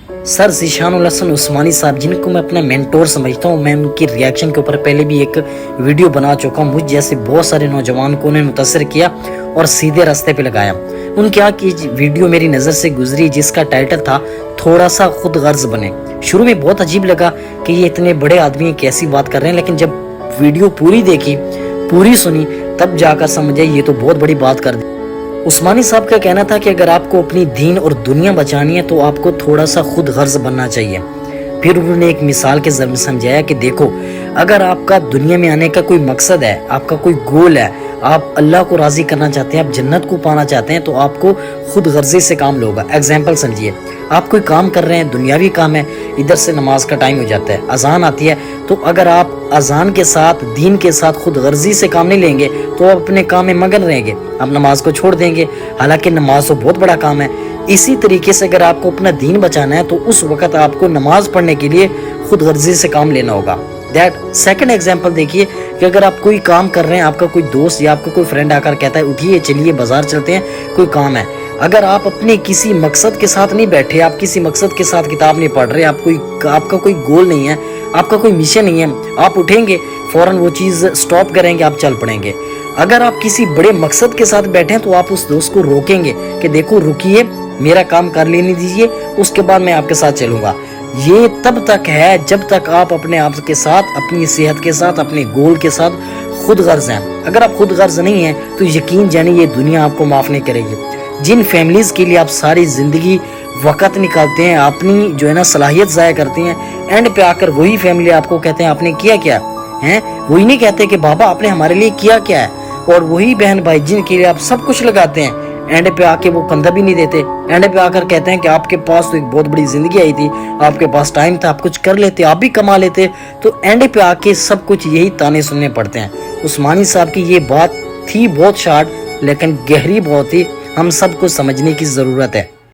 Sir ज़ीशानुल Hasan उस्मानी साहब, जिनको मैं अपना मेंटोर समझता हूँ, मैं उनकी रिएक्शन के ऊपर पहले भी एक वीडियो बना चुका हूँ। मुझ जैसे बहुत सारे नौजवान को उन्होंने मुतासर किया और सीधे रास्ते पे लगाया। उनकी की वीडियो मेरी नज़र से गुजरी जिसका टाइटल था थोड़ा सा खुद गर्ज बने। शुरू में बहुत अजीब लगा कि ये इतने बड़े आदमी कैसी बात कर रहे हैं, लेकिन जब वीडियो पूरी देखी, पूरी सुनी, तब जाकर समझे ये तो बहुत बड़ी बात कर दी। उस्मानी साहब का कहना था कि अगर आपको अपनी दीन और दुनिया बचानी है तो आपको थोड़ा सा खुद गर्ज बनना चाहिए। फिर उन्होंने एक मिसाल के ज़रिए समझाया कि देखो, अगर आपका दुनिया में आने का कोई मकसद है, आपका कोई गोल है, आप अल्लाह को राज़ी करना चाहते हैं, आप जन्नत को पाना चाहते हैं, तो आपको खुद गर्जी से काम लोगा। एग्जाम्पल समझिए, आप कोई काम कर रहे हैं, दुनियावी काम है, इधर से नमाज का टाइम हो जाता है, अजान आती है, तो अगर आप अजान के साथ, दीन के साथ खुद गर्जी से काम नहीं लेंगे तो आप अपने काम में मगन रहेंगे, आप नमाज को छोड़ देंगे, हालांकि नमाज तो बहुत बड़ा काम है। इसी तरीके से अगर आपको अपना दीन बचाना है तो उस वक्त आपको नमाज पढ़ने के लिए खुद गर्जी से काम लेना होगा। दैट सेकंड एग्जांपल देखिए कि अगर आप कोई काम कर रहे हैं, आपका कोई दोस्त या आपका कोई फ्रेंड आकर कहता है उठिए चलिए बाजार चलते हैं, कोई काम है, अगर आप अपने किसी मकसद के साथ नहीं बैठे, आप किसी मकसद के साथ किताब नहीं पढ़ रहे, आपका कोई गोल नहीं है, आपका कोई मिशन नहीं है, आप उठेंगे फौरन वो चीज़ स्टॉप करेंगे, आप चल पड़ेंगे। अगर आप किसी बड़े मकसद के साथ बैठे हैं तो आप उस दोस्त को रोकेंगे कि देखो रुकिए, मेरा काम कर लेने दीजिए, उसके बाद मैं आपके साथ चलूँगा। ये तब तक है जब तक आप अपने आप के साथ, अपनी सेहत के साथ, अपने गोल के साथ खुद गर्ज हैं। अगर आप खुद गर्ज नहीं हैं तो यकीन जानिए ये दुनिया आपको माफ़ नहीं करेगी। जिन फैमिलीज़ के लिए आप सारी ज़िंदगी वक़्त निकालते हैं, अपनी जो है ना सलाहियत ज़ाया करते हैं, एंड पे आकर वही फैमिली आपको कहते हैं आपने किया क्या है, वही नहीं कहते कि बाबा आपने हमारे लिए किया क्या है, और वही बहन भाई जिनके लिए आप सब कुछ लगाते हैं, एंड पे आके वो कंधा भी नहीं देते, एंड पे आकर कहते हैं कि आपके पास तो एक बहुत बड़ी जिंदगी आई थी, आपके पास टाइम था, आप कुछ कर लेते, आप भी कमा लेते, तो एंड पे आके सब कुछ यही ताने सुनने पड़ते हैं। उस्मानी साहब की ये बात थी बहुत शार्ट लेकिन गहरी बहुत थी, हम सबको समझने की ज़रूरत है।